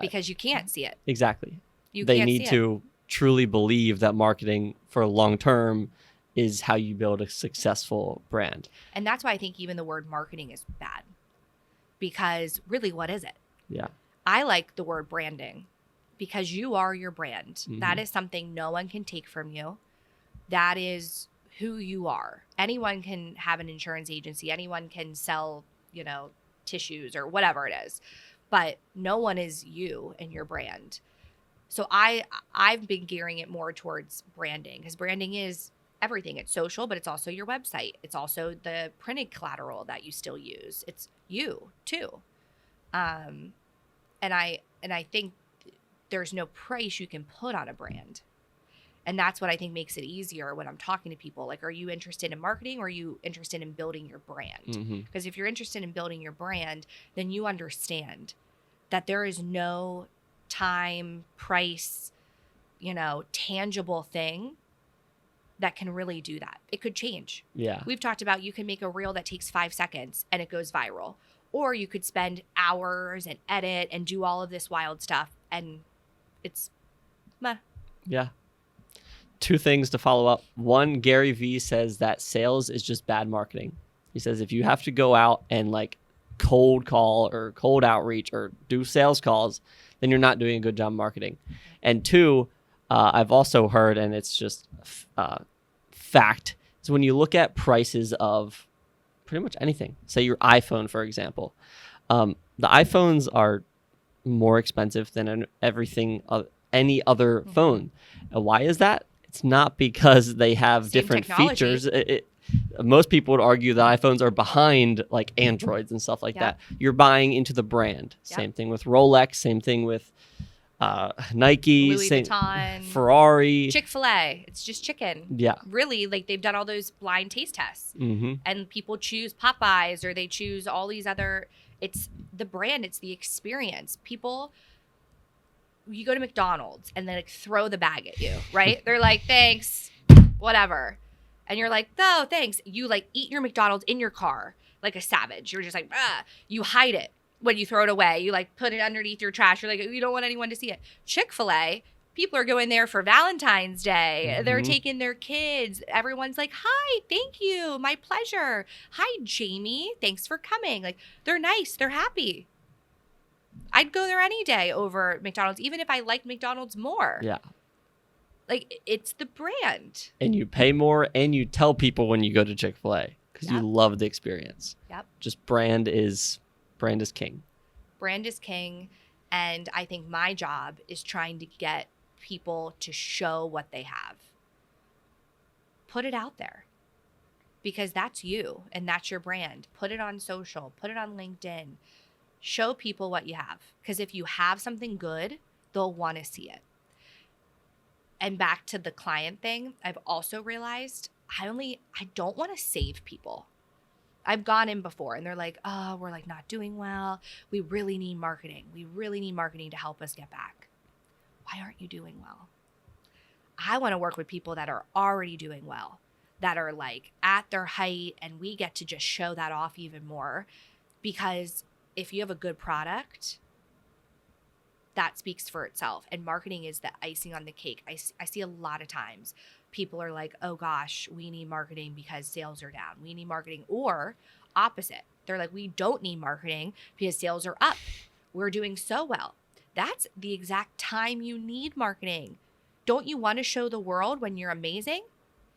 Because you can't see it. Exactly. They need to truly believe that marketing for long term is how you build a successful brand. And that's why I think even the word marketing is bad. Because really, what is it? Yeah. I like the word branding because you are your brand. Mm-hmm. That is something no one can take from you. That is who you are. Anyone can have an insurance agency. Anyone can sell, tissues or whatever it is. But no one is you and your brand. So I've been gearing it more towards branding because branding is everything. It's social, but it's also your website. It's also the printed collateral that you still use. It's you too. And I think there's no price you can put on a brand. And that's what I think makes it easier when I'm talking to people. Like, are you interested in marketing or are you interested in building your brand? Because if you're interested in building your brand, then you understand that there is no time, price, tangible thing that can really do that. It could change. Yeah. We've talked about you can make a reel that takes 5 seconds and it goes viral. Or you could spend hours and edit and do all of this wild stuff and it's meh. Yeah. 2 things to follow up. 1, Gary Vee says that sales is just bad marketing. He says if you have to go out and like cold call or cold outreach or do sales calls, then you're not doing a good job marketing. And 2, I've also heard, and it's just fact, is when you look at prices of pretty much anything, say your iPhone, for example, the iPhones are more expensive than any other phone. Why is that? It's not because they have different features. Most people would argue that iPhones are behind like Androids and stuff like that. You're buying into the brand. Same thing with Rolex. Same thing with Nike, Louis Vuitton, Ferrari, Chick-fil-A. It's just chicken. Yeah. Really, like they've done all those blind taste tests. And people choose Popeyes or they choose all these other. It's the brand. It's the experience. People, you go to McDonald's and they like throw the bag at you, right? They're like, thanks, whatever. And you're like, no, thanks. You like eat your McDonald's in your car like a savage. You're just like, you hide it. When you throw it away, you like put it underneath your trash. You're like, you don't want anyone to see it. Chick-fil-A, people are going there for Valentine's Day. They're taking their kids. Everyone's like, hi, thank you. My pleasure. Hi, Jamie. Thanks for coming. Like, they're nice. They're happy. I'd go there any day over McDonald's, even if I liked McDonald's more. Yeah. Like, it's the brand. And you pay more and you tell people when you go to Chick-fil-A because you love the experience. Yep. Just brand is king. Brand is king. And I think my job is trying to get people to show what they have. Put it out there because that's you and that's your brand. Put it on social, put it on LinkedIn. Show people what you have. Because if you have something good, they'll want to see it. And back to the client thing, I've also realized I don't want to save people. I've gone in before and they're like, oh, we're like not doing well. We really need marketing. We really need marketing to help us get back. Why aren't you doing well? I want to work with people that are already doing well, that are like at their height, and we get to just show that off even more. Because if you have a good product, that speaks for itself. And marketing is the icing on the cake. I see a lot of times people are like, oh gosh, we need marketing because sales are down. We need marketing. Or opposite. They're like, we don't need marketing because sales are up. We're doing so well. That's the exact time you need marketing. Don't you want to show the world when you're amazing?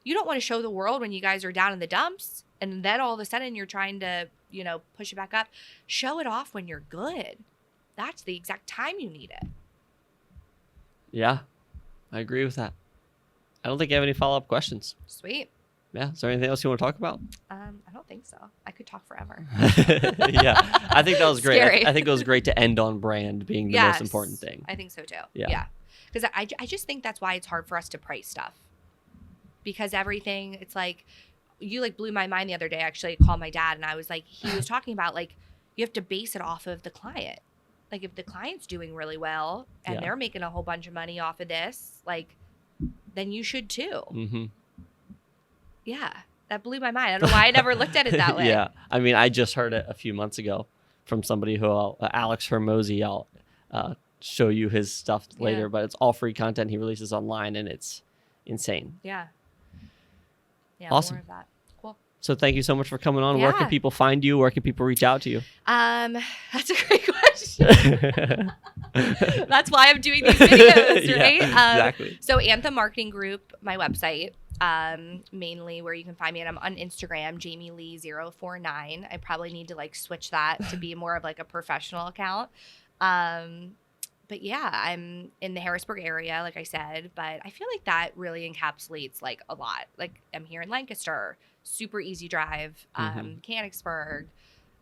you don't want to show the world when you guys are down in the dumps and then all of a sudden you're trying to, push it back up. Show it off when you're good. That's the exact time you need it. Yeah, I agree with that. I don't think I have any follow-up questions. Sweet. Yeah. Is there anything else you want to talk about? I don't think so. I could talk forever. Yeah. I think that was great. Scary. I think it was great to end on brand being the most important thing. I think so too. Yeah. Because I just think that's why it's hard for us to price stuff. Because everything, it's like, you like blew my mind the other day. Actually, I called my dad and I was like, he was talking about like, you have to base it off of the client. Like if the client's doing really well and they're making a whole bunch of money off of this, like, then you should too. Mm-hmm. Yeah, that blew my mind. I don't know why I never looked at it that way. Yeah, I mean, I just heard it a few months ago from somebody who, Alex Hermosi, I'll show you his stuff later, but it's all free content he releases online, and it's insane. Yeah. Yeah, awesome. more of that. Cool. So thank you so much for coming on. Yeah. Where can people find you? Where can people reach out to you? That's a great question. That's why I'm doing these videos, right? Exactly. So Anthem Marketing Group, my website, mainly where you can find me. And I'm on Instagram, JamieLee049. I probably need to like switch that to be more of like a professional account. But yeah, I'm in the Harrisburg area, like I said, but I feel like that really encapsulates like a lot. Like I'm here in Lancaster, super easy drive, Mechanicsburg,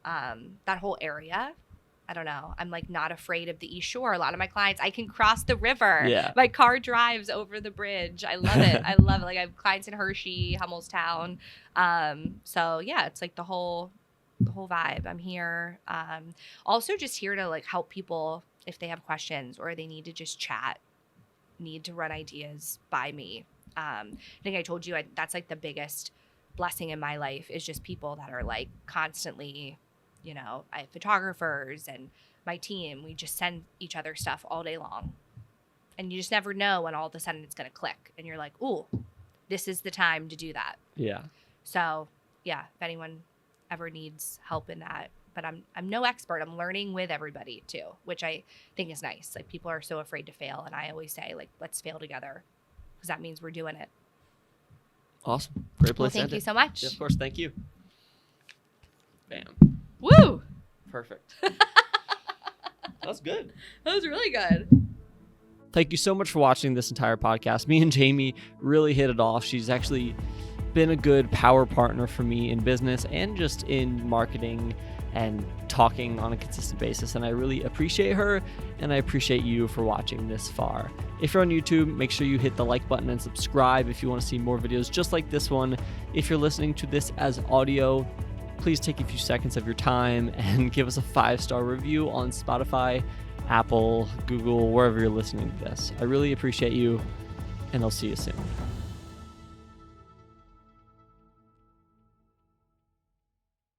that whole area. I don't know. I'm like not afraid of the East Shore. A lot of my clients, I can cross the river. Yeah. My car drives over the bridge. I love it. I love it. Like I have clients in Hershey, Hummelstown. So yeah, it's like the whole vibe. I'm here. Also just here to like help people if they have questions or they need to just chat, need to run ideas by me. I think I told you that's like the biggest blessing in my life is just people that are like constantly, I have photographers and my team, we just send each other stuff all day long. And you just never know when all of a sudden it's going to click and you're like, ooh, this is the time to do that. Yeah. So yeah, if anyone ever needs help in that, but I'm no expert. I'm learning with everybody too, which I think is nice. Like people are so afraid to fail. And I always say like, let's fail together because that means we're doing it. Awesome. Great place. Well, thank you so much. Yeah, of course. Thank you. Bam. Woo! Perfect. That was good. That was really good. Thank you so much for watching this entire podcast. Me and Jamie really hit it off. She's actually been a good power partner for me in business and just in marketing and talking on a consistent basis. And I really appreciate her and I appreciate you for watching this far. If you're on YouTube, make sure you hit the like button and subscribe if you want to see more videos just like this one. If you're listening to this as audio, please take a few seconds of your time and give us a 5-star review on Spotify, Apple, Google, wherever you're listening to this. I really appreciate you, and I'll see you soon.